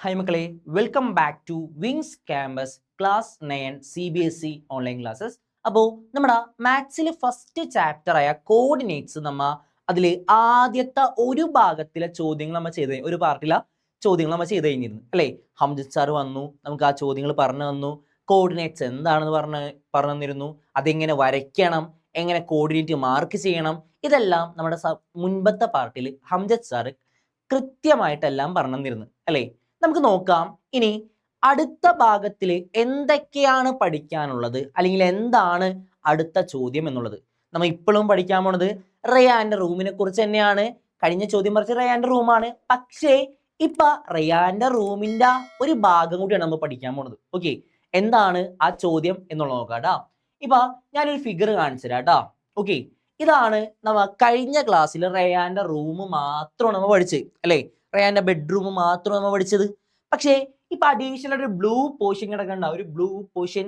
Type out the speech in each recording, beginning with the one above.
Hi മക്കളെ, welcome back to wings campus class 9 CBSE online classes. അപ്പോൾ നമ്മുടെ മാത്സിൽ ഫസ്റ്റ് ചാപ്റ്റർ ആയ കോർഡിനേറ്റ്സ് അതിൽ ആദ്യത്തെ ഒരു ഭാഗത്തിലെ ചോദ്യങ്ങൾ നമ്മൾ ചെയ്ത് ഒരു പാർട്ടിലെ ചോദ്യങ്ങൾ നമ്മൾ ചെയ്ത് കഴിഞ്ഞിരുന്നു അല്ലേ. ഹംജത് സാർ വന്നു, നമുക്ക് ആ ചോദ്യങ്ങൾ പറഞ്ഞു തന്നു. കോർഡിനേറ്റ്സ് എന്താണെന്ന് പറഞ്ഞു തന്നിരുന്നു, അതെങ്ങനെ വരയ്ക്കണം, എങ്ങനെ കോർഡിനേറ്റ് മാർക്ക് ചെയ്യണം, ഇതെല്ലാം നമ്മുടെ മുൻപത്തെ പാർട്ടിൽ ഹംജത് സാർ കൃത്യമായിട്ടെല്ലാം പറഞ്ഞു തന്നിരുന്നു അല്ലേ. നമുക്ക് നോക്കാം ഇനി അടുത്ത ഭാഗത്തിൽ എന്തൊക്കെയാണ് പഠിക്കാനുള്ളത്, അല്ലെങ്കിൽ എന്താണ് അടുത്ത ചോദ്യം എന്നുള്ളത്. നമ്മൾ ഇപ്പോഴും പഠിക്കാൻ പോണത് റയാന്റെ റൂമിനെ കുറിച്ച് തന്നെയാണ്. കഴിഞ്ഞ ചോദ്യം പറിച്ച റയാന്റെ റൂമാണ്, പക്ഷേ ഇപ്പൊ റയാന്റെ റൂമിന്റെ ഒരു ഭാഗം കൂടിയാണ് നമ്മൾ പഠിക്കാൻ പോണത്. ഓക്കെ, എന്താണ് ആ ചോദ്യം എന്നുള്ളത് നോക്കാം ട്ടാ. ഇപ്പൊ ഞാനൊരു ഫിഗർ കാണിച്ചു തരാം ട്ടാ. ഓക്കെ, ഇതാണ് നമ്മ കഴിഞ്ഞ ക്ലാസ്സിൽ റയാന്റെ റൂം മാത്രമാണ് നമ്മൾ പഠിച്ചത് അല്ലേ. റയാന്റെ ബെഡ്റൂം മാത്രം നമ്മൾ പഠിച്ചത്. പക്ഷേ ഇപ്പൊ അഡീഷണൽ ഒരു ബ്ലൂ പോർഷൻ കിടക്കണ്ട, ഒരു ബ്ലൂ പോർഷൻ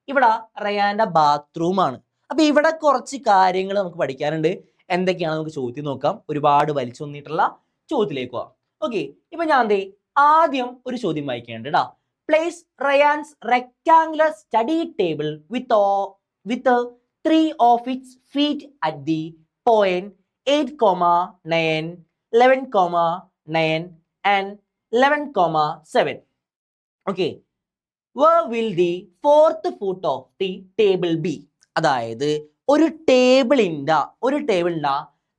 ഇവിടെ റയാന്റെ ബാത്റൂം ആണ്. അപ്പൊ ഇവിടെ കുറച്ച് കാര്യങ്ങൾ നമുക്ക് പഠിക്കാനുണ്ട്. എന്തൊക്കെയാണ് നമുക്ക് ചോദ്യം നോക്കാം. ഒരുപാട് വലിച്ചു വന്നിട്ടുള്ള ചോദ്യത്തിലേക്ക് പോവാം. ഓക്കെ, ഇപ്പൊ ഞാൻ ആദ്യം ഒരു ചോദ്യം വായിക്കേണ്ടത് ടാ. Place Rayan's rectangular study table with 3 of its feet at the point 8,9, 11,9 and 11,7. Okay, where will the fourth foot of the table be? അതായത് ഒരു ടേബിളിന്റെ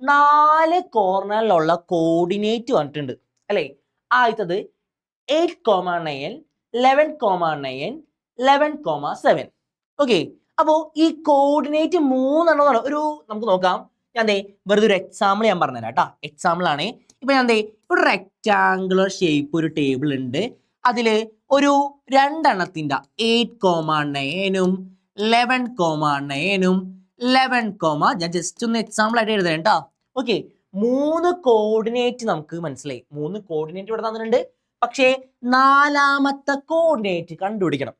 4 കോർണറിലുള്ള കോർഡിനേറ്റ് വന്നിട്ടുണ്ട് അല്ലേ. ആദ്യത്തത് 8,9, 11,9, 11,7. ഓക്കെ, അപ്പോൾ ഈ കോർഡിനേറ്റ് 3 ഒരു നമുക്ക് നോക്കാം. ഞാൻ വെറുതെ ഒരു എക്സാമ്പിൾ ഞാൻ പറഞ്ഞുതരാം കേട്ടോ. എക്സാമ്പിൾ ആണ്. ഇപ്പൊ ഞാൻ ഒരു റെക്ടാങ്കുലർ ഷേപ്പ് ഒരു ടേബിൾ ഉണ്ട്. അതില് ഒരു 2 8,9ഉം 11,9ഉം 11, ഞാൻ ജസ്റ്റ് ഒന്ന് എക്സാമ്പിൾ ആയിട്ട് എഴുതാം കേട്ടോ. ഓക്കെ, 3 കോർഡിനേറ്റ് നമുക്ക് മനസ്സിലായി. 3 കോർഡിനേറ്റ് ഇവിടെ തന്നിട്ടുണ്ട്. പക്ഷേ നാലാമത്തെ കോർഡിനേറ്റ് കണ്ടുപിടിക്കണം.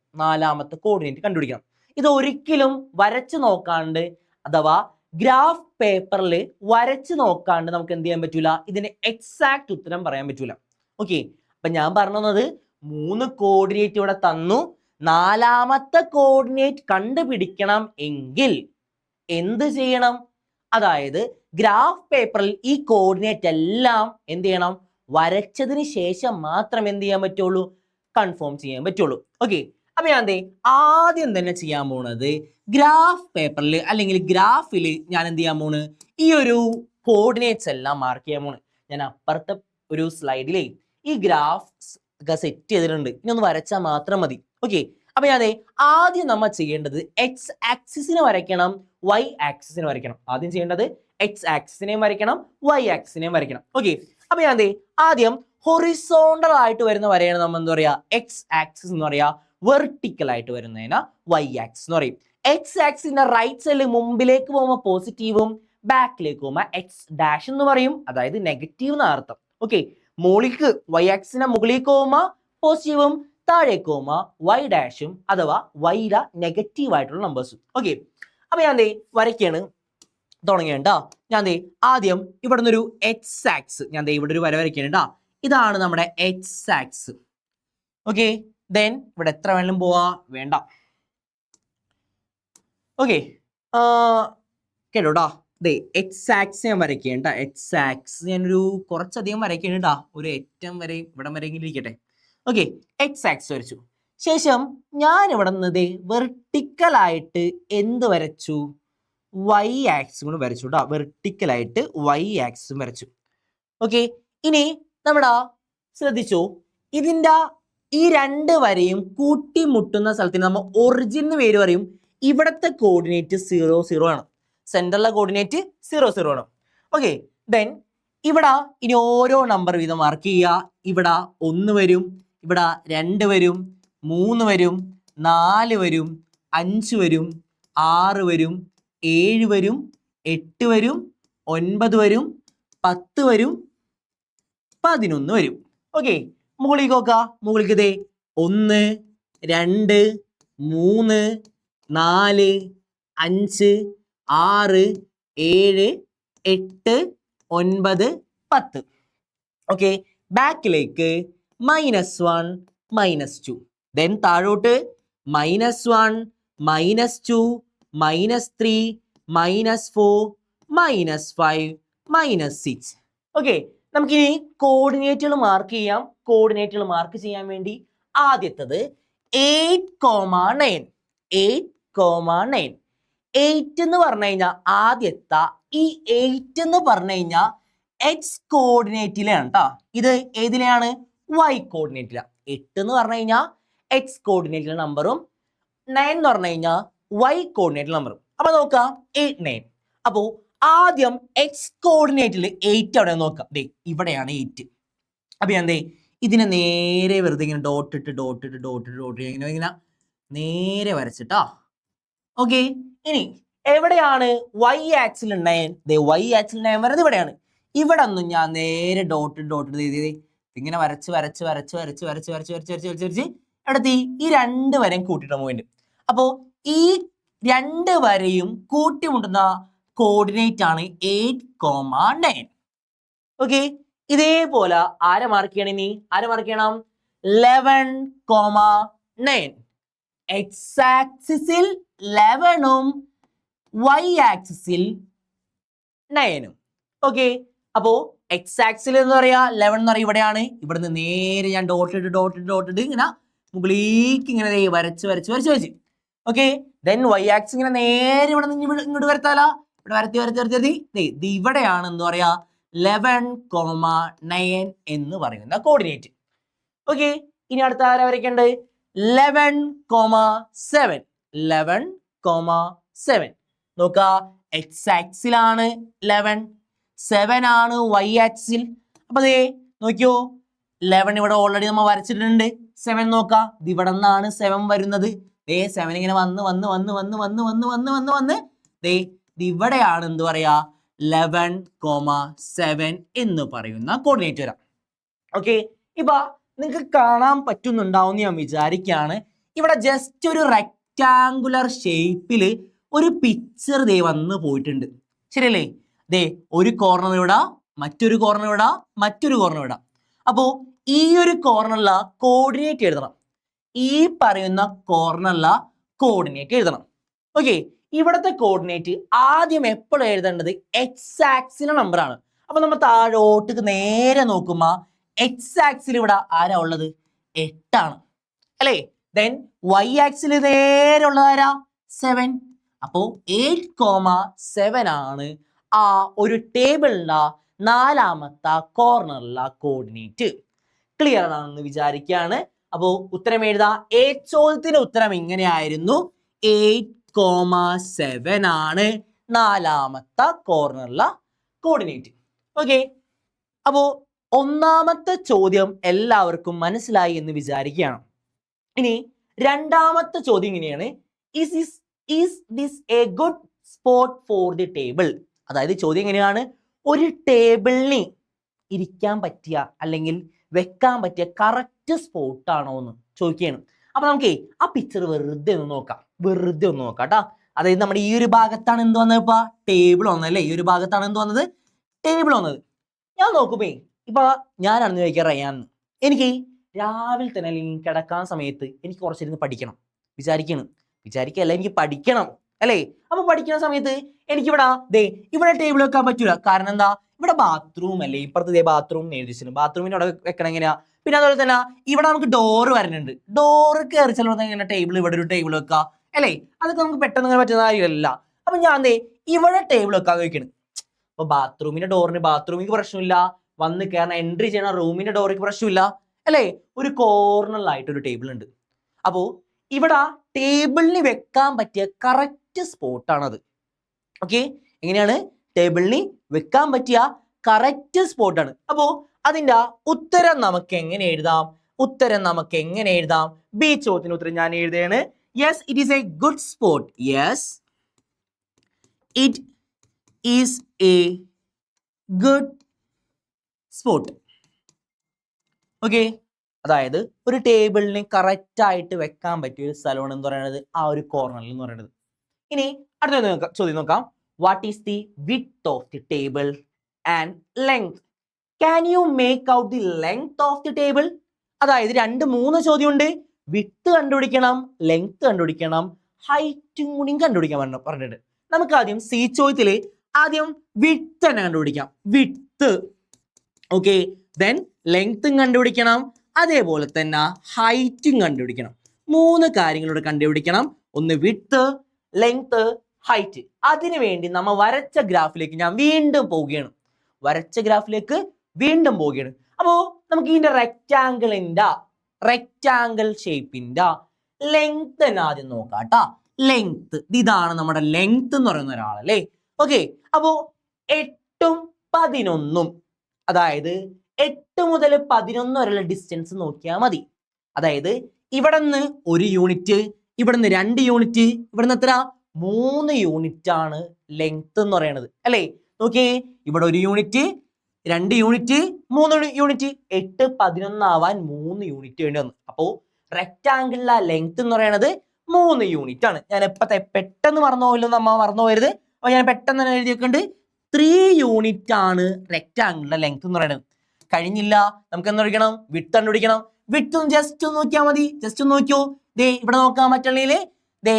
ഇത് ഒരിക്കലും വരച്ചു നോക്കാണ്ട് അഥവാ ഗ്രാഫ് പേപ്പറിൽ വരച്ചു നോക്കാണ്ട് നമുക്ക് എന്ത് ചെയ്യാൻ പറ്റൂല, ഇതിന് എക്സാക്ട് ഉത്തരം പറയാൻ പറ്റൂല. ഓക്കെ, അപ്പൊ ഞാൻ പറഞ്ഞത് 3 കോർഡിനേറ്റ് ഇവിടെ തന്നു. നാലാമത്തെ കോർഡിനേറ്റ് കണ്ടുപിടിക്കണം എങ്കിൽ എന്ത് ചെയ്യണം? അതായത് ഗ്രാഫ് പേപ്പറിൽ ഈ കോർഡിനേറ്റ് എല്ലാം എന്ത് ചെയ്യണം, വരച്ചതിന് ശേഷം മാത്രം എന്ത് ചെയ്യാൻ പറ്റുള്ളൂ, കൺഫേം ചെയ്യാൻ പറ്റുള്ളൂ. ഓക്കെ, അപ്പൊ ഞാൻ ആദ്യം തന്നെ ചെയ്യാൻ പോണത് ഗ്രാഫ് പേപ്പറിൽ അല്ലെങ്കിൽ ഗ്രാഫിൽ ഞാൻ എന്ത് ചെയ്യാൻ പോണ്, ഈ ഒരു കോർഡിനേറ്റ്സ് എല്ലാം മാർക്ക് ചെയ്യാൻ പോണ്. ഞാൻ അപ്പുറത്തെ ഒരു സ്ലൈഡിലേ ഈ ഗ്രാഫ് സെറ്റ് ചെയ്തിട്ടുണ്ട്, ഇനി ഒന്ന് വരച്ചാൽ മാത്രം മതി. ഓക്കെ, അപ്പൊ ഞാൻ ആദ്യം നമ്മൾ ചെയ്യേണ്ടത് എക്സ് ആക്സിസിനെ വരയ്ക്കണം, വൈ ആക്സിസിനെ വരയ്ക്കണം. ആദ്യം ചെയ്യേണ്ടത് എക്സ് ആക്സിസിനെയും വരയ്ക്കണം, വൈ ആക്സിസിനെയും വരയ്ക്കണം. ഓക്കെ, അപ്പൊ ഞാൻ ആദ്യം ഹൊറിസോണ്ടൽ ആയിട്ട് വരുന്ന വരയാണ് നമ്മൾ എന്താ പറയാ, എക്സ് ആക്സിസ് എന്ന് പറയാ. വെർട്ടിക്കൽ ആയിട്ട് വരുന്നതിന് വൈ ആക്സിസ് എന്ന് പറയും. എക്സ് ആക്സിന്റെ റൈറ്റ് സൈഡിൽ മുമ്പിലേക്ക് പോകുമ്പോൾ പോസിറ്റീവും ബാക്കിലേക്ക് പോകുമ്പോൾ എക്സ് ഡാഷ് എന്ന് പറയും, അതായത് നെഗറ്റീവ് എന്ന അർത്ഥം. ഓക്കെ, മുകളിലേക്ക് വൈ ആക്സിന്റെ മുകളിലേക്ക് പോകുമ്പോൾ പോസിറ്റീവും താഴേക്ക് പോകുമ്പോൾ വൈ ഡാഷും അഥവാ വൈയുടെ നെഗറ്റീവ് ആയിട്ടുള്ള നമ്പേഴ്സും. ഓക്കെ, അപ്പൊ ഞാൻ വരയ്ക്കാണ് തുടങ്ങിയട്ടോ. ഞാൻ ആദ്യം ഇവിടെ നിന്നൊരു എക്സ് ആക്സ് ഞാൻ ഇവിടെ ഒരു വര വരയ്ക്കാനുണ്ടാ. ഇതാണ് നമ്മുടെ എക്സ് ആക്സ്. ഓക്കെ, ദെൻ ഇവിടെ എത്ര വേണമെങ്കിലും പോവാ, വേണ്ട. ഓക്കെ, കേട്ടോട്ടാ. എക്സ് ആക്സ് ഞാൻ വരയ്ക്കേണ്ട. എക്സ് ആക്സ് ഞാനൊരു കുറച്ചധികം വരയ്ക്കേണ്ടാ, ഒരു ഏറ്റവും വരെ ഇവിടെ വരെയെങ്കിലും ഇരിക്കട്ടെ. ഓക്കെ, എക്സ് ആക്സ് വരച്ചു ശേഷം ഞാൻ ഇവിടെ നിന്ന് വെർട്ടിക്കലായിട്ട് എന്ത് വരച്ചു, വൈ ആക്സും കൂടെ വരച്ചു കേട്ടോ. വെർട്ടിക്കലായിട്ട് വൈ ആക്സും വരച്ചു. ഓക്കെ, ഇനി നമ്മുടെ ശ്രദ്ധിച്ചു, ഇതിൻ്റെ ഈ 2 വരയും കൂട്ടിമുട്ടുന്ന സ്ഥലത്തിന് നമ്മൾ ഒറിജിൻ എന്ന് പേര് പറയും. ഇവിടുത്തെ കോർഡിനേറ്റ് 0, 0 ആണ്. സെന്ററിലെ കോർഡിനേറ്റ് 0, 0 ആണ്. ഓക്കെ, ദെൻ ഇവിടെ ഇനി ഓരോ നമ്പർ വീതം മാർക്ക് ചെയ്യുക. ഇവിടെ 1 വരും, ഇവിടെ 2 വരും, 3 വരും, 4 വരും, 5 വരും, 6 വരും, 7 വരും, 8 വരും, 9 വരും, 10 വരും, 11 വരും. ഓക്കെ, മുകളിലേക്ക് നോക്ക. മുകളിലേക്ക് 1, 2, 3, 4, 5, 6, 7, 8, 9, 10. ഓക്കെ, ബാക്കിലേക്ക് -1 -2. ദെൻ താഴോട്ട് -1 -2 -3 -4 -5 -6. ഓക്കെ, നമുക്കിനി കോർഡിനേറ്റുകൾ മാർക്ക് ചെയ്യാം. കോർഡിനേറ്റുകൾ മാർക്ക് ചെയ്യാൻ വേണ്ടി ആദ്യത്തത് 8,9. 8,9. 8 എന്ന് പറഞ്ഞു കഴിഞ്ഞാൽ ആദ്യത്തെ ഈ 8 എന്ന് പറഞ്ഞു കഴിഞ്ഞാൽ എക്സ് കോർഡിനേറ്റിലാണ് കേട്ടോ. ഇത് ഏതിലെയാണ്? വൈ കോർഡിനേറ്റിലാണ്. 8 എന്ന് പറഞ്ഞു കഴിഞ്ഞാൽ എക്സ് കോർഡിനേറ്റിലെ നമ്പറും 9 എന്ന് പറഞ്ഞു കഴിഞ്ഞാൽ വൈ കോർഡിനേറ്റിലെ നമ്പറും. അപ്പൊ നോക്കാം 8, 9. അപ്പോ ആദ്യം എക്സ് കോർഡിനേറ്റിൽ 8 അവിടെ നോക്കാം. ദേ ഇവിടെയാണ് 8. അപ്പൊ ഞാൻ ഇതിനെ നേരെ വെറുതെ ഇങ്ങനെ ഡോട്ട് ഇങ്ങനെ നേരെ വരച്ചിട്ടാ. ഓക്കെ, ഇനി എവിടെയാണ് വൈ ആക്സിൽ 9? ദേ വൈ ആക്സിൽ 9 വരുന്നത് ഇവിടെയാണ്. ഇവിടെ ഒന്നും ഞാൻ നേരെ ഡോട്ട് ഇങ്ങനെ വരച്ച് എവിടെത്തി? ഈ 2 വരെയും കൂട്ടിയിട്ട പോയിന്റ്. അപ്പോ ഈ 2 വരെയും കൂട്ടിമുട്ടുന്ന കോർഡിനേറ്റ് ആണ് 8,9. ഓക്കെ, ഇതേപോലെ ആരെ മാർക്ക് ചെയ്യണം? ഇനി ആരെ മാർക്ക് ചെയ്യണം? 11,9. എക്സ് ആക്സിസിൽ 11ഉം വൈ ആക്സിസിൽ 9ഉം. ഓക്കെ, അപ്പോ എക്സ് ആക്സിൽ എന്ന് പറയാ 11 എന്ന് പറയാ ഇവിടെയാണ്. ഇവിടുന്ന് നേരെ ഞാൻ ഡോട്ട് ഇങ്ങനെ മുകളിലേക്ക് ഇങ്ങനെ വരച്ച്. ഓക്കെ, ദെൻ വൈ ആക്സിസ് ഇങ്ങനെ നേരെ ഇവിടെ നിന്ന് ഇങ്ങോട്ട് വരത്താല. ഇവിടെ വരത്തി ഇവിടെയാണ് എന്ന് പറയാ 11,9 എന്ന് പറയുന്ന കോർഡിനേറ്റ്. ഓക്കെ, ഇനി അടുത്ത ആരാ വരയ്ക്കേണ്ടത്? 11,7. 11,7 നോക്കാ, എക്സ് ആക്സിലാണ് 11, 7 ആണ് വൈ ആക്സിൽ. അപ്പൊ ദേ നോക്കിയോ, 11 ഇവിടെ ഓൾറെഡി നമ്മൾ വരച്ചിട്ടുണ്ട്. 7 നോക്കാം, ഇവിടെ നിന്നാണ് 7 വരുന്നത്. ദേ 7 ഇങ്ങനെ വന്ന് ദേ ഇവിടെയാണ് എന്ത് പറയാ 11,7 എന്ന് പറയുന്ന കോർഡിനേറ്റ് വരാം. ഓക്കെ, ഇപ്പൊ നിങ്ങൾക്ക് കാണാൻ പറ്റുന്നുണ്ടാവും ഞാൻ വിചാരിക്കുകയാണ്. ഇവിടെ ജസ്റ്റ് ഒരു റെക്ടാങ്കുലർ ഷേപ്പിൽ ഒരു പിക്ചർ ദേ വന്ന് പോയിട്ടുണ്ട്. ശരിയല്ലേ? ദേ ഒരു കോർണർ ഇവിടെ, മറ്റൊരു കോർണർ ഇവിടെ, മറ്റൊരു കോർണർ ഇവിടെ. അപ്പോ ഈ ഒരു കോർണറിലെ കോർഡിനേറ്റ് എഴുതണം. ഈ പറയുന്ന കോർണറിലെ കോർഡിനേറ്റ് എഴുതണം. ഓക്കെ, ഇവിടുത്തെ കോർഡിനേറ്റ് ആദ്യം എപ്പോഴും എഴുതേണ്ടത് എക്സ് ആക്സിലെ നമ്പർ ആണ്. അപ്പൊ നമ്മൾ താഴോട്ട് നേരെ നോക്കുമ്പോ എക്സ് ആക്സിൽ ഇവിടെ ആരാ ഉള്ളത്? 8 ആണ് അല്ലേ? ദെൻ വൈ ആക്സിൽ നേരെ ഉള്ളത് ആരാ? 7. അപ്പോ 8,7 ആണ് ആ ഒരു ടേബിളിലെ 4ാമത്തെ കോർണറിലെ കോർഡിനേറ്റ്. ക്ലിയർ ആണെന്ന് വിചാരിക്കുകയാണ്. അപ്പോ ഉത്തരം എഴുതാ. A ചോദ്യത്തിന് ഉത്തരം ഇങ്ങനെയായിരുന്നു. 8,7 ആണ് 4ാമത്തെ കോർണറിലെ കോർഡിനേറ്റ്. ഓക്കെ, അപ്പോ ഒന്നാമത്തെ ചോദ്യം എല്ലാവർക്കും മനസ്സിലായി എന്ന് വിചാരിക്കുകയാണ്. ഇനി രണ്ടാമത്തെ ചോദ്യം ഇങ്ങനെയാണ്. Is this A good spot for the table? അതായത് ചോദ്യം എങ്ങനെയാണ്? ഒരു ടേബിളിന് ഇരിക്കാൻ പറ്റിയ അല്ലെങ്കിൽ വെക്കാൻ പറ്റിയ കറക്റ്റ് സ്പോട്ടാണോ എന്ന് ചോദിക്കുകയാണ്. അപ്പൊ നമുക്ക് ആ പിക്ചർ വെറുതെ ഒന്ന് നോക്കാം കേട്ടോ. അതായത് നമ്മുടെ ഈ ഒരു ഭാഗത്താണ് എന്ത് വന്നത്? ഇപ്പൊ ടേബിൾ വന്നല്ലേ? ഈ ഒരു ഭാഗത്താണ് എന്ത് വന്നത്? ടേബിൾ വന്നത്. ഞാൻ നോക്കുമ്പേ ഇപ്പൊ ഞാനാണെന്ന് ചോദിക്കാൻ റയാന്ന്, എനിക്ക് രാവിലെ തന്നെ അല്ലെങ്കിൽ കിടക്കാൻ സമയത്ത് എനിക്ക് കുറച്ചിരുന്ന് പഠിക്കണം വിചാരിക്കല്ല, എനിക്ക് പഠിക്കണം അല്ലേ? അപ്പൊ പഠിക്കുന്ന സമയത്ത് എനിക്കിവിടെ ഇവിടെ ടേബിൾ വെക്കാൻ പറ്റൂല. കാരണം എന്താ? ഇവിടെ ബാത്റൂം അല്ലേ? ഇപ്പുറത്ത് ബാത്റൂം എഴുതിച്ചിട്ടുണ്ട്. ബാത്റൂമിന്റെ അവിടെ വെക്കണം എങ്ങനെയാ? പിന്നെ അതുപോലെ തന്നെ ഇവിടെ നമുക്ക് ഡോറ് വരുന്നുണ്ട്. ഡോറ് കയറി ചെല്ലുമ്പോൾ എങ്ങനെ ടേബിൾ ഇവിടെ ഒരു ടേബിൾ വെക്കാം അല്ലേ? അതൊക്കെ നമുക്ക് പെട്ടെന്ന് പറ്റുന്ന കാര്യമല്ല. അപ്പൊ ഞാൻ ഇവിടെ ടേബിൾ വെക്കാൻ ചോദിക്കണം. അപ്പൊ ബാത്റൂമിന്റെ ഡോറിന് ബാത്റൂമിക്ക് പ്രശ്നമില്ല, വന്ന് കയറുന്ന എൻട്രി ചെയ്യണ റൂമിന്റെ ഡോറിക്ക് പ്രശ്നമില്ല അല്ലേ? ഒരു കോർണറിലായിട്ട് ഒരു ടേബിൾ ഉണ്ട്. അപ്പോ ഇവിടെ ടേബിളിന് വെക്കാൻ പറ്റിയ കറക്റ്റ് സ്പോട്ടാണത്. ഓക്കെ, എങ്ങനെയാണ്? ടേബിളിന് വെക്കാൻ പറ്റിയ കറക്റ്റ് സ്പോട്ടാണ്. അപ്പോ അതിന്റെ ഉത്തരം നമുക്ക് എങ്ങനെ എഴുതാം? ബി ചോദ്യത്തിന് ഉത്തരം ഞാൻ എഴുതുകയാണ്. Yes, it is A good spot. Yes, it is A good spot. Okay, അതായത് ഒരു ടേബിളിന് കറക്റ്റ് ആയിട്ട് വെക്കാൻ പറ്റിയ ഒരു സ്ഥലമാണ് എന്ന് പറയുന്നത് ആ ഒരു കോർണറിൽ എന്ന് പറയുന്നത്. ഇനി അടുത്ത ചോദ്യം നോക്കാം. What is the width of the table and length? Can you make out the length of the table? അതായത് 2-3 ചോദ്യമുണ്ട്. വിഡ്ത്ത് കണ്ടുപിടിക്കണം, ലെങ്ത് കണ്ടുപിടിക്കണം, ഹൈറ്റും കൂടി കണ്ടുപിടിക്കാൻ പറഞ്ഞിട്ടുണ്ട്. നമുക്ക് ആദ്യം സി ചോദ്യത്തിൽ ആദ്യം വിഡ്ത്ത് തന്നെ കണ്ടുപിടിക്കാം. Width, okay. ദെൻ ലെങ്ത്തും കണ്ടുപിടിക്കണം, അതേപോലെ തന്നെ ഹൈറ്റും കണ്ടുപിടിക്കണം. 3 കാര്യങ്ങളോട് കണ്ടുപിടിക്കണം. ഒന്ന് വിഡ്ത്ത്, ലെങ്ത്, ഹൈറ്റ്. അതിനുവേണ്ടി നമ്മൾ വരച്ച ഗ്രാഫിലേക്ക് ഞാൻ വീണ്ടും പോവുകയാണ്. അപ്പോൾ നമുക്ക് ഇതിന്റെ റെക്റ്റാങ്കിൾ ഷേപ്പിന്റെ ലെങ്ത് തന്നെ ആദ്യം നോക്കാം കേട്ടാ. ലെങ്ത്, ഇതാണ് നമ്മുടെ ലെങ്ത് എന്ന് പറയുന്ന ഒരാളല്ലേ. ഓക്കെ, അപ്പോ 8ഉം 11ഉം, അതായത് 8 മുതൽ 11 വരെയുള്ള ഡിസ്റ്റൻസ് നോക്കിയാൽ മതി. അതായത് ഇവിടെ നിന്ന് 1 യൂണിറ്റ്, ഇവിടെ നിന്ന് 2 യൂണിറ്റ്, ഇവിടെ നിന്ന് എത്ര 3 യൂണിറ്റ് ആണ് ലെങ്ത് എന്ന് പറയുന്നത് അല്ലേ. നോക്കിയേ, ഇവിടെ 1 യൂണിറ്റ്, 2 യൂണിറ്റ്, 3 യൂണിറ്റ്, 8 11 ആവാൻ 3 യൂണിറ്റ് വേണ്ടി വന്നു. അപ്പോൾ റെക്റ്റാങ്കിളിലെ ലെങ്ത് എന്ന് പറയുന്നത് 3 യൂണിറ്റ് ആണ്. ഞാൻ പെട്ടെന്ന് മറന്നുപോയല്ലോ, നമ്മ മറന്നു പോയത്. അപ്പൊ ഞാൻ പെട്ടെന്ന് തന്നെ എഴുതി വെക്കുന്നുണ്ട്. 3 യൂണിറ്റ് ആണ് റെക്റ്റാങ്കിളിലെ ലെങ്ത് എന്ന് പറയുന്നത്. കഴിഞ്ഞില്ല, നമുക്ക് എന്താ കണ്ടുപിടിക്കണം? വിഡ്ത്ത് കണ്ടുപിടിക്കണം. വിഡ്ത്തും ജസ്റ്റ് ഒന്ന് നോക്കിയാൽ മതി. ജസ്റ്റ് ഒന്ന് നോക്കിയോ, ദേ ഇവിടെ നോക്കാൻ പറ്റുള്ളില് ദേ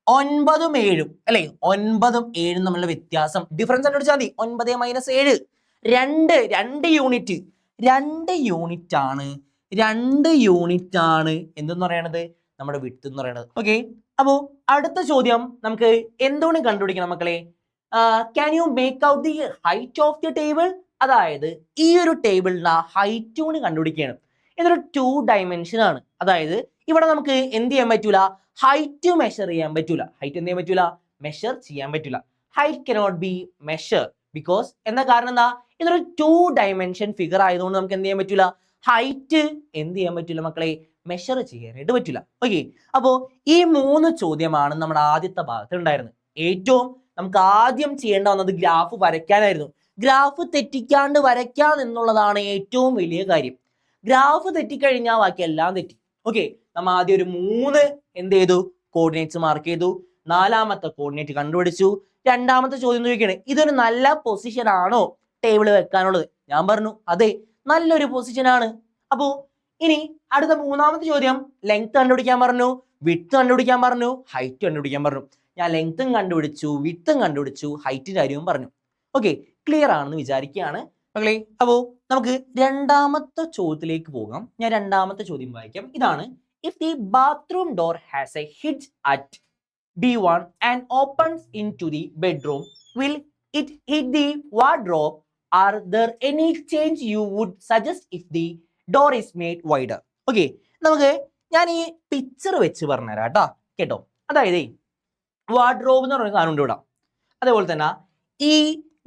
9ഉം 7ഉം അല്ലെ. 9ഉം 7ഉം തമ്മിലുള്ള വ്യത്യാസം, ഡിഫറൻസ് കണ്ടുപിടിച്ചാൽ മതി. 9 - 7 2 യൂണിറ്റ്. 2 യൂണിറ്റ് ആണ്. 2 യൂണിറ്റ് ആണ് എന്തെന്ന് പറയണത്? നമ്മുടെ വിഡ്ത്ത് എന്ന് പറയുന്നത്. ഓക്കെ, അപ്പോ അടുത്ത ചോദ്യം നമുക്ക് എന്തുകൊണ്ട് കണ്ടുപിടിക്കണം മക്കളെ? Can you make out the height of the table? അതായത് ഈ ഒരു ടേബിളിന്റെ ഹൈറ്റ് കൊണ്ട് കണ്ടുപിടിക്കുകയാണ്. ഇതൊരു 2 ഡയമെൻഷൻ ആണ്. അതായത് ഇവിടെ നമുക്ക് എന്ത് ചെയ്യാൻ പറ്റൂല? ഹൈറ്റ് മെഷർ ചെയ്യാൻ പറ്റൂല. ഹൈറ്റ് എന്ത് ചെയ്യാൻ പറ്റൂല? മെഷർ ചെയ്യാൻ പറ്റൂല. Height cannot be measure because എന്താ കാരണം? എന്താ? ഇതൊരു 2 ഡയമെൻഷൻ ഫിഗർ ആയതുകൊണ്ട് നമുക്ക് എന്ത് ചെയ്യാൻ പറ്റൂല? ഹൈറ്റ് എന്ത് ചെയ്യാൻ പറ്റൂല മക്കളെ? മെഷർ ചെയ്യാനായിട്ട് പറ്റില്ല. ഓക്കെ, അപ്പോൾ ഈ 3 ചോദ്യമാണ് നമ്മുടെ ആദ്യത്തെ ഭാഗത്ത് ഉണ്ടായിരുന്നത്. ഏറ്റവും നമുക്ക് ആദ്യം ചെയ്യേണ്ട വന്നത് ഗ്രാഫ് വരയ്ക്കാനായിരുന്നു. ഗ്രാഫ് തെറ്റിക്കാണ്ട് വരയ്ക്കാൻ എന്നുള്ളതാണ് ഏറ്റവും വലിയ കാര്യം. ഗ്രാഫ് തെറ്റിക്കഴിഞ്ഞാൽ ബാക്കി എല്ലാം തെറ്റി. ഓക്കെ, നമ്മൾ ആദ്യം ഒരു 3 എന്ത് ചെയ്തു? കോർഡിനേറ്റ്സ് മാർക്ക് ചെയ്തു. 4ാമത്തെ കോർഡിനേറ്റ് കണ്ടുപിടിച്ചു. 2ാമത്തെ ചോദ്യം ചോദിക്കുകയാണ്, ഇതൊരു നല്ല പൊസിഷൻ ആണോ ടേബിൾ വെക്കാനുള്ളത്? ഞാൻ പറഞ്ഞു അതെ, നല്ലൊരു പൊസിഷൻ ആണ്. അപ്പോ ഇനി അടുത്ത 3ാമത്തെ ചോദ്യം ലെങ്ത് കണ്ടുപിടിക്കാൻ പറഞ്ഞു, വിഡ്ത്ത് കണ്ടുപിടിക്കാൻ പറഞ്ഞു, ഹൈറ്റ് കണ്ടുപിടിക്കാൻ പറഞ്ഞു. ഞാൻ ലെങ്ത്തും കണ്ടുപിടിച്ചു, വിഡ്ത്തും കണ്ടുപിടിച്ചു, ഹൈറ്റിന്റെ കാര്യവും പറഞ്ഞു. ഓക്കെ, ക്ലിയർ ആണെന്ന് വിചാരിക്കുകയാണ് മക്കളെ. അപ്പോൾ നമുക്ക് 2ാമത്തെ ചോദ്യത്തിലേക്ക് പോകാം. ഞാൻ 2ാമത്തെ ചോദ്യം വായിക്കാം. ഇതാണ്: if the bathroom door has a hinge at B1 and opens into the bedroom, will it hit the wardrobe? Are there any change you would suggest if the door is made wider? Okay, നമുക്ക് ഞാൻ ഈ picture വെച്ച് പറഞ്ഞുതരാം കേട്ടോ. കേട്ടോ, അതായത് wardrobe എന്ന് പറയുന്ന സാധനം ഉണ്ട് ഇവിടെ. അതേപോലെ തന്നെ ഈ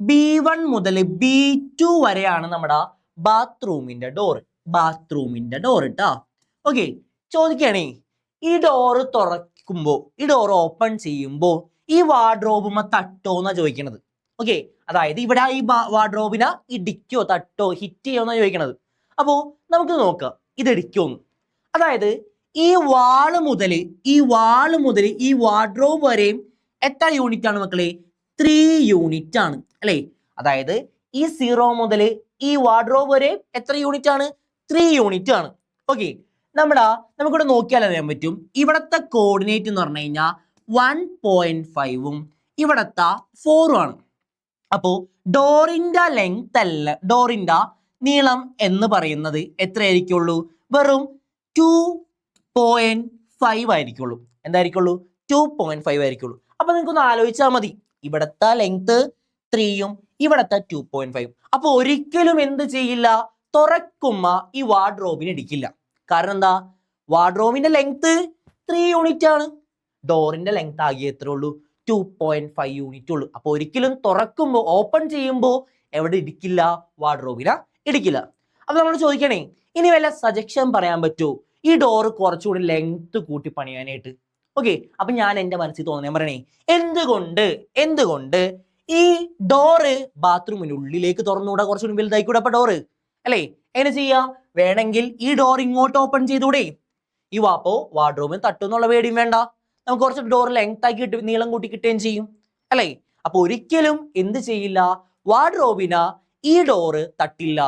B1 മുതൽ B2 വരെയാണ് നമ്മുടെ ബാത്റൂമിന്റെ ഡോർ. കേട്ടോ. ഓക്കെ, ചോദിക്കുകയാണേ, ഈ ഡോറ് തുറക്കുമ്പോ, ഈ ഡോർ ഓപ്പൺ ചെയ്യുമ്പോ ഈ വാർഡ്രോബുമ തട്ടോ എന്നാ ചോദിക്കണത്. ഓക്കെ, അതായത് ഇവിടെ ഈ വാർഡ്രോബിനെ ഇടിക്കോ, തട്ടോ, ഹിറ്റ് ചെയ്യോ എന്നാ ചോദിക്കണത്. അപ്പോ നമുക്ക് നോക്കാം ഇത് ഇടിക്കോന്ന്. അതായത് ഈ വാള് മുതൽ ഈ വാർഡ്രോബ് വരെയും എത്ര യൂണിറ്റ് ആണ് മക്കളെ? 3 യൂണിറ്റ് ആണ് അല്ലെ. അതായത് ഈ 0 മുതൽ ഈ വാർഡ്രോബ് വരെ എത്ര യൂണിറ്റ് ആണ്? 3 യൂണിറ്റ് ആണ്. ഓക്കെ, നമുക്കിവിടെ നോക്കിയാൽ അറിയാൻ പറ്റും. ഇവിടത്തെ കോർഡിനേറ്റ് എന്ന് പറഞ്ഞു കഴിഞ്ഞാൽ 1.5ഉം ഇവിടത്തെ 4ഉം ആണ്. അപ്പോ ഡോറിന്റെ ലെങ്ത് അല്ല, ഡോറിന്റെ നീളം എന്ന് പറയുന്നത് എത്രയായിരിക്കുള്ളൂ? വെറും 2.5 ആയിരിക്കുള്ളൂ. എന്തായിരിക്കുള്ളൂ? 2.5 ആയിരിക്കുള്ളൂ. അപ്പൊ നിങ്ങൾക്കൊന്ന് ആലോചിച്ചാൽ മതി, ഇവിടത്തെ ലെങ്ത് 3ഉം ഇവിടത്തെ 2.5. അപ്പൊ ഒരിക്കലും എന്ത് ചെയ്യില്ല? തുറക്കുമ്പോ ഈ വാർഡ്രോബിന് ഇടിക്കില്ല. കാരണം എന്താ? വാർഡ്രോബിന്റെ ലെങ്ത് 3 യൂണിറ്റ് ആണ്. ഡോറിന്റെ ലെങ്ത് ആകെ എത്ര ഉള്ളൂ? 2.5 യൂണിറ്റ് ഉള്ളൂ. അപ്പൊ ഒരിക്കലും തുറക്കുമ്പോ, ഓപ്പൺ ചെയ്യുമ്പോ എവിടെ ഇടിക്കില്ല? വാർഡ്രോബിനെ ഇടിക്കില്ല. അപ്പൊ നമ്മൾ ചോദിക്കണേ, ഇനി വല്ല സജഷൻ പറയാൻ പറ്റുമോ ഈ ഡോറ് കുറച്ചുകൂടി ലെങ്ത് കൂട്ടി പണിയാനായിട്ട്? ഓക്കെ, അപ്പൊ ഞാൻ എന്റെ മനസ്സിൽ തോന്നിയാൽ പറയണേ, എന്തുകൊണ്ട് ഈ ഡോറ് ബാത്റൂമിന്റെ ഉള്ളിലേക്ക് തുറന്നുകൂടാ? കുറച്ചുകൂടി വലുതായിക്കൂടെ അപ്പൊ ഡോറ് അല്ലേ? എങ്ങനെ ചെയ്യാം? വേണമെങ്കിൽ ഈ ഡോർ ഇങ്ങോട്ട് ഓപ്പൺ ചെയ്തൂടെ? ഈ വാർഡ്രോബിന് തട്ടുന്നുള്ള പേടിയും വേണ്ട. നമുക്ക് കുറച്ച് ഡോർ ലെങ്ത് ആക്കി കിട്ടും, നീളം കൂട്ടി കിട്ടുകയും ചെയ്യും അല്ലേ? അപ്പൊ ഒരിക്കലും എന്ത് ചെയ്യില്ല? വാർഡ്രോബിന് ഈ ഡോറ് തട്ടില്ല.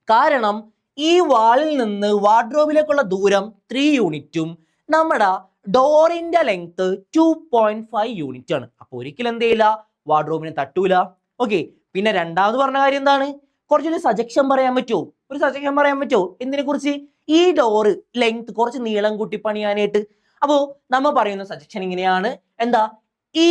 കാരണം ഈ വാളിൽ നിന്ന് വാർഡ്രോബിലേക്കുള്ള ദൂരം 3 യൂണിറ്റും നമ്മുടെ ഡോറിന്റെ ലെങ്ത് 2.5 യൂണിറ്റ് ആണ്. അപ്പൊ ഒരിക്കലും എന്ത് ചെയ്യില്ല, വാർഡ്രോബിനെ തട്ടൂല. ഓക്കെ, പിന്നെ രണ്ടാമത് പറഞ്ഞ കാര്യം എന്താണ്, കുറച്ചൊരു സജഷൻ പറയാൻ പറ്റുമോ? ഒരു സജഷൻ പറയാൻ പറ്റുമോ എന്തിനെ കുറിച്ച്? ഈ ഡോറ് ലെങ്ത് കുറച്ച് നീളം കൂട്ടി പണിയാനായിട്ട്. അപ്പോ നമ്മൾ പറയുന്ന സജഷൻ ഇങ്ങനെയാണ്, എന്താ, ഈ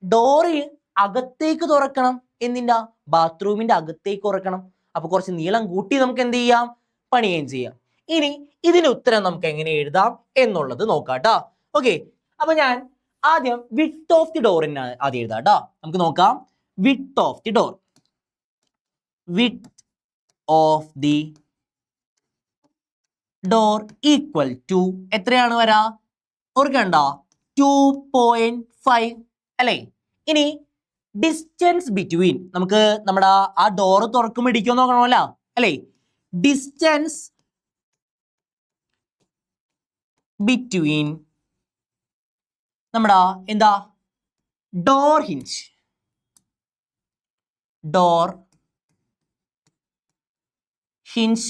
ഡോറ് അകത്തേക്ക് തുറക്കണം, എന്തിന്റെ, ബാത്റൂമിന്റെ അകത്തേക്ക് തുറക്കണം. അപ്പൊ കുറച്ച് നീളം കൂട്ടി നമുക്ക് എന്ത് ചെയ്യാം, പണിയുകയും ചെയ്യാം. ഇനി ഇതിന്റെ ഉത്തരം നമുക്ക് എങ്ങനെ എഴുതാം എന്നുള്ളത് നോക്കാട്ടോ. ഓക്കെ, അപ്പൊ ഞാൻ ആദ്യം വിഡ്ത്ത് ഓഫ് ദി ഡോറിന് ആദ്യം എഴുതാട്ടോ. നമുക്ക് നോക്കാം. Width of the door, width of the door equal to എത്രയാണ് വരാ, ഓർക്കണ്ട, 2.5 അല്ലേ. ഇനി ഡിസ്റ്റൻസ് ബിറ്റ്വീൻ, നമുക്ക് നമ്മുടെ ആ ഡോറ് തുറക്കുമ്പോൾ ഇടിക്കുമോ നോക്കണമല്ലോ അല്ലേ. ഡിസ്റ്റൻസ് ബിറ്റ്വീൻ നമ്മുടെ എന്താ, door hinge, door hinge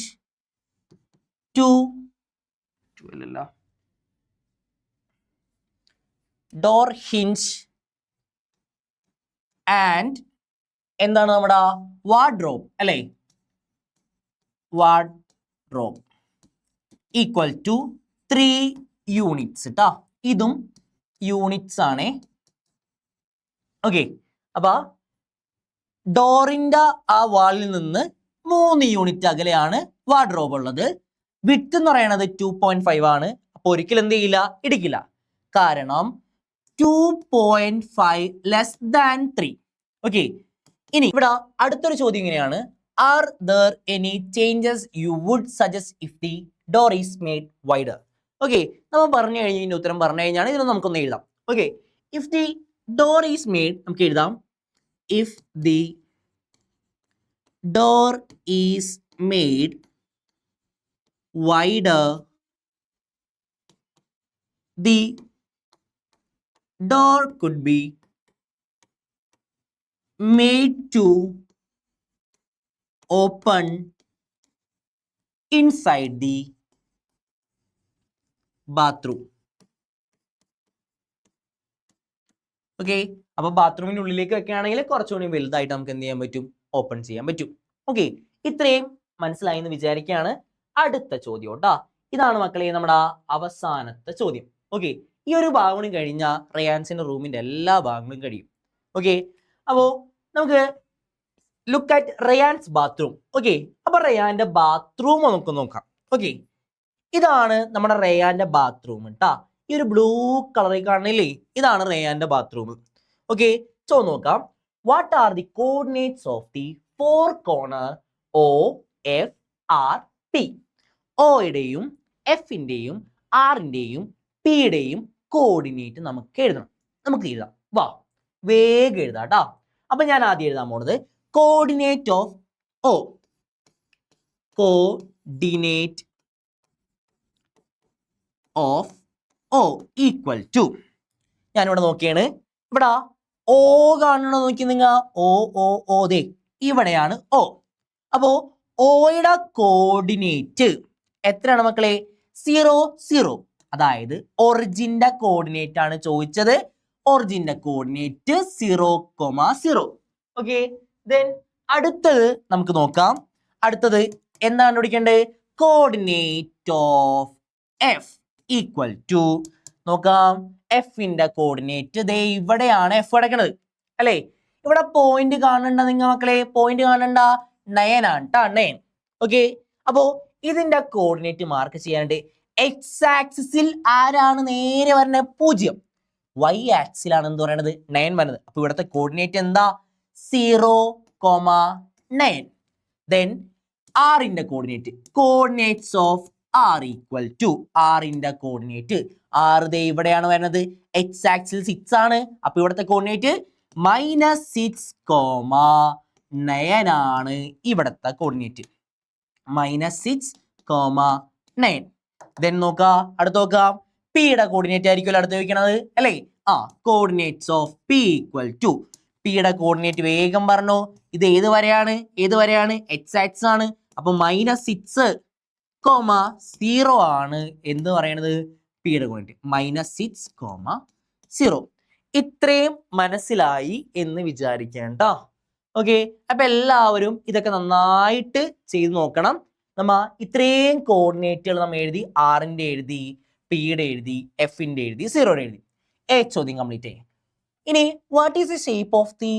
to അല്ലല്ല, ഡോർ ഹിഞ്ച് ആൻഡ് എന്താണ് നമ്മുടെ വാർഡ്രോബ് അല്ലേ, വാർഡ്രോബ് ഈക്വൽ ടു 3 യൂണിറ്റ്സ് ട്ടാ. ഇതും യൂണിറ്റ്സ് ആണ്. ഓക്കെ, അപ്പൊ ഡോറിന്റെ ആ വാളിൽ നിന്ന് 3 യൂണിറ്റ് അകലെയാണ് വാർഡ്രോബ് ഉള്ളത്. വിഡ്ത്ത് എന്ന് പറയുന്നത് 2.5 ആണ്. അപ്പൊ ഒരിക്കലും എന്ത് ചെയ്യില്ല, ഇടിക്കില്ല. കാരണം 2.5 ലെസ് ദാൻ 3. ഓക്കെ, ഇനി ഇവിടെ അടുത്തൊരു ചോദ്യം ഇങ്ങനെയാണ്, are there any changes you would suggest if the door is made wider. Okay, നമ്മൾ പറഞ്ഞു കഴിഞ്ഞ് ഇതിന്റെ ഉത്തരം പറഞ്ഞു കഴിഞ്ഞാണ് ഇതിന് നമുക്കൊന്ന് എഴുതാം. Okay, if the door is made, നമുക്ക് എഴുതാം, if the door is made wider, the door could be made to open inside the bathroom. Okay, അപ്പൊ ബാത്റൂമിന്റെ ഉള്ളിലേക്ക് വെക്കുകയാണെങ്കിൽ കുറച്ചുകൂടി വലുതായിട്ട് നമുക്ക് എന്ത് ചെയ്യാൻ പറ്റും, ഓപ്പൺ ചെയ്യാൻ പറ്റും. ഓക്കെ, ഇത്രയും മനസ്സിലായി എന്ന് വിചാരിക്കുകയാണ്. അടുത്ത ചോദ്യം കേട്ടാ, ഇതാണ് മക്കളെ നമ്മുടെ അവസാനത്തെ ചോദ്യം. ഓക്കെ, ഈ ഒരു ഭാഗം കഴിഞ്ഞാൽ റയാൻസിന്റെ റൂമിന്റെ എല്ലാ ഭാഗങ്ങളും കഴിയും. ഓക്കെ, അപ്പോ നമുക്ക് look at Rayan's bathroom. Okay, അപ്പൊ റയാന്റെ ബാത്റൂം നമുക്ക് നോക്കാം. ഓക്കെ, ഇതാണ് നമ്മുടെ റയാന്റെ ബാത്റൂം ട്ടാ. ഈ ഒരു ബ്ലൂ കളറിൽ കാണുന്നില്ലേ, ഇതാണ് റയാന്റെ ബാത്റൂം. ഓക്കെ, സോ നോക്കാം. What are the coordinates of the 4 corner O, F, R, P? ഒയുടെയും എഫിന്റെയും ആറിന്റെയും പിയുടെയും കോർഡിനേറ്റ് നമുക്ക് എഴുതണം. നമുക്ക് എഴുതാം, വാ വേഗം എഴുതാം ട്ടാ. അപ്പൊ ഞാൻ ആദ്യം എഴുതാൻ പോണത് coordinate of O, coordinate of O equal to, ഞാനിവിടെ നോക്കിയാണ്, ഇവിടെ O കാണണോ നോക്കി നിങ്ങൾ, O O O ദേ ഇവിടെയാണ് O. അപ്പോ ഓയുടെ കോർഡിനേറ്റ് എത്രയാണ് മക്കളെ, 0 0. അതായത് ഒറിജിന്റെ കോർഡിനേറ്റ് ആണ് ചോദിച്ചത്. ഒറിജിന്റെ കോർഡിനേറ്റ് 0,0. ഓക്കെ, ദെൻ അടുത്തത് നമുക്ക് നോക്കാം. അടുത്തത് എന്താണ് കണ്ടുപിടിക്കേണ്ടത്, coordinate of F equal to, നോക്കാം, എഫിന്റെ കോർഡിനേറ്റ് ദേ ഇവിടെയാണ് എഫ് കിടക്കുന്നത് അല്ലേ. ഇവിടെ പോയിന്റ് കാണണ്ട നിങ്ങൾ മക്കളെ, പോയിന്റ് കാണണ്ട, 9 ആണ് ട്ടാ, 9. ഓക്കെ, അപ്പോ ഇതിന്റെ കോർഡിനേറ്റ് മാർക്ക് ചെയ്യാണ്ട് എക്സ് ആക്സിസിൽ ആരാണ് നേരെ വരുന്നത്, 0. വൈ ആക്സിലാണ് എന്ത് പറയുന്നത്, 9 വരുന്നത്. അപ്പൊ ഇവിടുത്തെ കോർഡിനേറ്റ് എന്താ, 0,9. ദെൻ ആറിന്റെ coordinate, coordinates of R equal to, ആറിന്റെ കോർഡിനേറ്റ്, ആറ് ദേ ഇവിടെയാണ് വരുന്നത്, എക്സ് ആക്സിൽ 6 ആണ്. അപ്പൊ ഇവിടുത്തെ കോർഡിനേറ്റ് -6,9 ആണ് ഇവിടത്തെ കോർഡിനേറ്റ്, -6,9. ദെൻ നോക്കാം, അടുത്ത് നോക്കാം, പിയുടെ കോർഡിനേറ്റ് ആയിരിക്കുമല്ലോ അടുത്ത് വെക്കണത് അല്ലേ. Coordinates of P equal to, പിയുടെ കോർഡിനേറ്റ് വേഗം പറഞ്ഞോ, ഇത് ഏത് വരെയാണ്, ഏത് വരെയാണ്, എക്സ് ആക്സിസ് ആണ്. അപ്പൊ -6 കോമ 0 ആണ് എന്ന് പറയുന്നത് പിയുടെ കോർഡിനേറ്റ് -6, 0. ഇത്രയും മനസ്സിലായി എന്ന് വിചാരിക്കേണ്ട. ഓക്കെ, അപ്പൊ എല്ലാവരും ഇതൊക്കെ നന്നായിട്ട് ചെയ്ത് നോക്കണം. നമ്മ ഇത്രയും കോർഡിനേറ്റുകൾ നമ്മൾ എഴുതി, ആറിന്റെ എഴുതി, പിയുടെ എഴുതി, എഫിന്റെ എഴുതി, 0 എഴുതി. ചോദ്യം കംപ്ലീറ്റ് ചെയ്യും. ഇനി what is the shape of the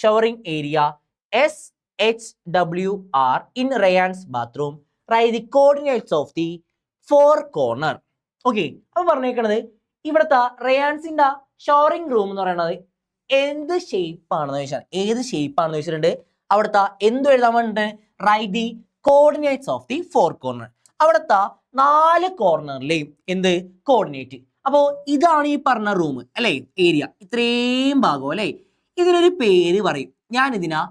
showering area SHWR in Ryan's bathroom? Write the coordinates of the 4 corner. Okay, അപ്പൊ പറഞ്ഞേക്കണത് ഇവിടുത്തെ റയാൻസിന്റെ ഷവറിംഗ് റൂം എന്ന് പറയുന്നത് എന്ത് ഷേപ്പ് ആണെന്ന് ചോദിച്ചാൽ, ഏത് ഷേപ്പ് ആണെന്ന് ചോദിച്ചിട്ടുണ്ട്. അവിടുത്തെ എന്ത് എഴുതാൻ വേണ്ടിട്ട് write the coordinates of the 4 corner. അവിടുത്തെ 4 കോർണറിലെയും എന്ത് കോർഡിനേറ്റ്. അപ്പോ ഇതാണ് ഈ പറഞ്ഞ റൂം അല്ലെ, ഏരിയ, ഇത്രയും ഭാഗം അല്ലെ. ഇതിനൊരു പേര് പറയും, ഞാൻ ഇതിനാ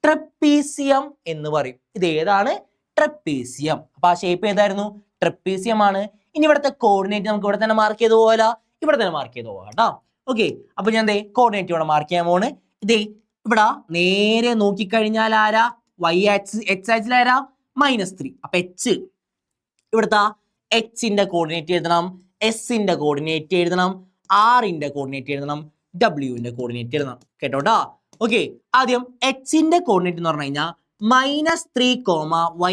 ട്രപ്പീസിയം എന്ന് പറയും. ഇത് ഏതാണ്? ട്രപ്പീസിയം. അപ്പൊ ആ ഷേപ്പ് ഏതായിരുന്നു? ട്രപ്പീസിയം ആണ്. ഇനി ഇവിടുത്തെ കോർഡിനേറ്റ് നമുക്ക് ഇവിടെ തന്നെ മാർക്ക് ചെയ്ത് പോകാലോ, ഇവിടെ തന്നെ മാർക്ക് ചെയ്ത് പോകാം കേട്ടോ. ഓക്കെ, അപ്പൊ ഞാൻ കോർഡിനേറ്റ് ഇവിടെ മാർക്ക് ചെയ്യാൻ പോണ്. ഇതേ ഇവിടെ നേരെ നോക്കിക്കഴിഞ്ഞാൽ ആരാ? y ആക്സിസ്, x ആക്സിൽ ആരാ? -3. അപ്പൊ h, ഇവിടുത്തെ hന്റെ കോർഡിനേറ്റ് എഴുതണം, എസിന്റെ കോർഡിനേറ്റ് എഴുതണം, ആറിന്റെ കോർഡിനേറ്റ് എഴുതണം, ഡബ്ല്യുവിന്റെ കോർഡിനേറ്റ് എഴുതണം. കേട്ടോട്ടാ. ഓക്കെ, ആദ്യം hന്റെ കോർഡിനേറ്റ് എന്ന് പറഞ്ഞു കഴിഞ്ഞാൽ -3,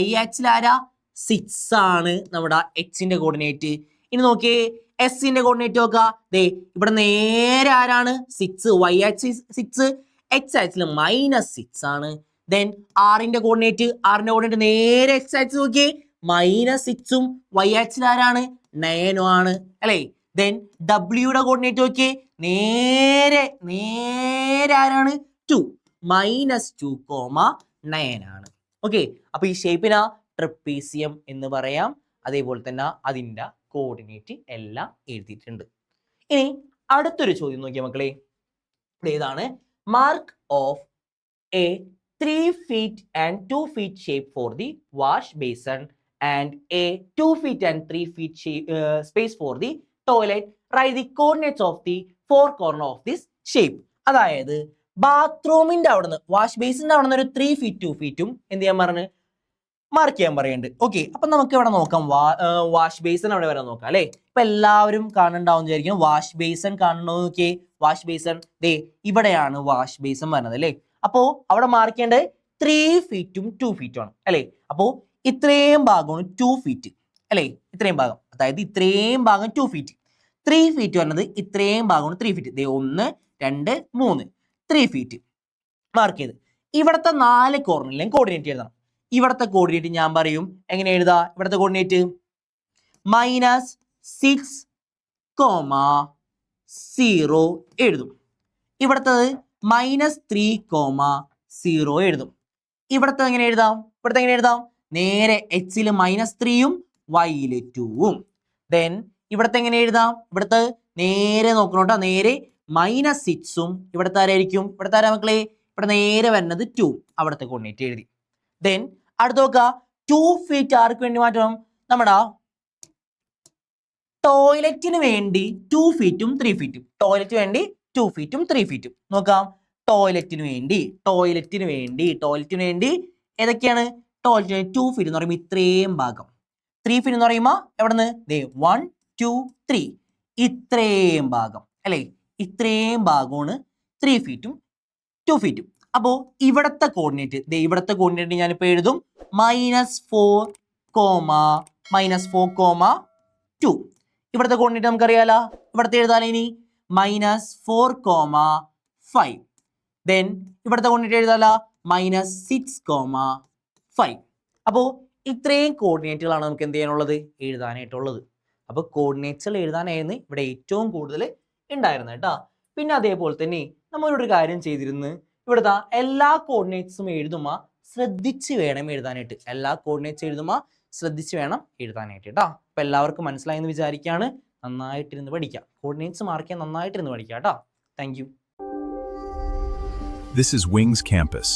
y ആക്സിൽ ആരാ? 6 ആണ് നമ്മുടെ hന്റെ കോർഡിനേറ്റ്. ഇനി നോക്കിയേ എസിന്റെ കോർഡിനേറ്റ് നോക്കുക. ദേ ഇവിടെ നേരെ ആരാണ്? 6, y ആക്സിസ് 6, x ആക്സിൽ -6 ആണ്. ദെൻ ആറിന്റെ കോർഡിനേറ്റ് നേരെ x ആക്സിസ് നോക്കിയേ, -6ഉം y ആക്സിൽ ആരാണ്? 9 ആണ് അല്ലേ. ദെൻ ഡബ്ല്യൂയുടെ കോർഡിനേറ്റ് നോക്കിയേ, നേരെ ആരാണ്? 2, -2, 9 ആണ്. ഓക്കെ, അപ്പൊ ഈ ഷേപ്പിനാ ട്രപ്പീസിയം എന്ന് പറയാം. അതേപോലെ തന്നെ അതിൻ്റെ കോർഡിനേറ്റ് എല്ലാം എഴുതിയിട്ടുണ്ട്. ഇനി അടുത്തൊരു ചോദ്യം നോക്കിയ മക്കളെ, ഇതാണ് mark of A 3 feet and 2 feet shape for the wash basin and a 2 feet and 3 feet space for the toilet. Write the coordinates of the 4 corner of this shape. അതായത് ബാത്റൂമിന്റെ അവിടുന്ന്, വാഷ് ബേസിന്റെ അവിടുന്ന് ഒരു 3 feet 2 feetഉം എന്ത് ചെയ്യാൻ പറഞ്ഞു? Mark ചെയ്യാൻ പറയുന്നുണ്ട്. Okay, അപ്പൊ നമുക്ക് ഇവിടെ നോക്കാം. വാഷ് ബേസൺ അവിടെ വരെ നോക്കാം അല്ലെ. ഇപ്പൊ എല്ലാവരും കാണുന്നുണ്ടാവും വിചാരിക്കും. വാഷ് ബേസൺ കാണണോ നോക്കിയേ. വാഷ് ബേസൺ ദേ ഇവിടെയാണ് വാഷ് ബേസൺ വരുന്നത് അല്ലെ. അപ്പോ അവിടെ മാർക്ക് ചെയ്യേണ്ടത് 3 feetഉം 2 feetഉം ആണ് അല്ലെ. അപ്പോ ഇത്രയും ഭാഗമാണ് 2 feet അല്ലെ. ഇത്രയും ഭാഗം, അതായത് ഇത്രയും ഭാഗം 2 feet. 3 feet വരുന്നത് ഇത്രയും ഭാഗമാണ് 3 feet. ദേ 1 2 3 3 feet മാർക്ക് ചെയ്ത് ഇവിടുത്തെ 4 കോർണറിലെയും കോർഡിനേറ്റ് എഴുതണം. ഇവിടുത്തെ കോർഡിനേറ്റ് ഞാൻ പറയും എങ്ങനെ എഴുതാ. ഇവിടുത്തെ കോർഡിനേറ്റ് -6, 0 എഴുതും. ഇവിടുത്തത് -3, 0 എഴുതും. ഇവിടുത്തെ എങ്ങനെ എഴുതാം? നേരെ എച്ചിൽ -3ഉം വൈയിൽ 2ഉം. ദെൻ ഇവിടുത്തെ എങ്ങനെ എഴുതാം? ഇവിടുത്തെ നേരെ നോക്കണോട്ടോ, നേരെ -6ഉം ഇവിടുത്തെ ആരായിരിക്കും? ഇവിടുത്തെ ആരാ മക്കളെ? ഇവിടെ നേരെ വരുന്നത് 2, അവിടുത്തെ കോർഡിനേറ്റ് എഴുതി. ദെൻ അടുത്ത് നോക്കുക, 2 feet ആർക്ക് വേണ്ടി മാറ്റണം? നമ്മുടെ ടോയ്ലറ്റിന് വേണ്ടി 2 feetഉം 3 feetഉം. ടോയ്ലറ്റ് വേണ്ടി 2 feetഉം 3 feetഉം. നോക്കാം, ടോയ്ലറ്റിന് വേണ്ടി ഏതൊക്കെയാണ്? ടോയ്ലറ്റിന് 2 feet എന്ന് പറയുമ്പോൾ ഇത്രയും ഭാഗം, 3 feet എന്ന് പറയുമ്പോൾ എവിടെ നിന്ന് 1 2 3 ഇത്രയും ഭാഗം അല്ലെ. ഇത്രയും ഭാഗമാണ് 3 feetഉം 2 feetഉം. അപ്പോ ഇവിടത്തെ കോർഡിനേറ്റ് ഞാനിപ്പോ എഴുതും -4, -4, 2. ഇവിടുത്തെ കോർഡിനേറ്റ് നമുക്കറിയാലോ, ഇവിടുത്തെ എഴുതാലോ. ഇനി -4, 5. ദെൻ ഇവിടുത്തെ കോർഡിനേറ്റ് എഴുതാലോ -6, 5. അപ്പോ ഇത്രയും കോർഡിനേറ്റുകളാണ് നമുക്ക് എന്ത് ചെയ്യാനുള്ളത്? എഴുതാനായിട്ടുള്ളത്. അപ്പൊ കോർഡിനേറ്റ്സുകൾ എഴുതാനായിരുന്നു ഇവിടെ ഏറ്റവും കൂടുതൽ ഉണ്ടായിരുന്നത് കേട്ടോ. പിന്നെ അതേപോലെ തന്നെ നമ്മളൊരു കാര്യം ചെയ്തിരുന്നു, ഇവിടുത്തെ എല്ലാ കോർഡിനേറ്റ്സും എഴുതുമ്പോൾ ശ്രദ്ധിച്ച് വേണം എഴുതാനായിട്ട്. കേട്ടോ. അപ്പൊ എല്ലാവർക്കും മനസ്സിലായെന്ന് വിചാരിക്കുകയാണ്. നന്നായിട്ടിരുന്ന് പഠിക്കാം. കോർഡിനേറ്റ്സ് മാർക്ക് ചെയ്യാൻ നന്നായിട്ടിരുന്ന് പഠിക്കാം കേട്ടോ. Thank you. This is Wings Campus.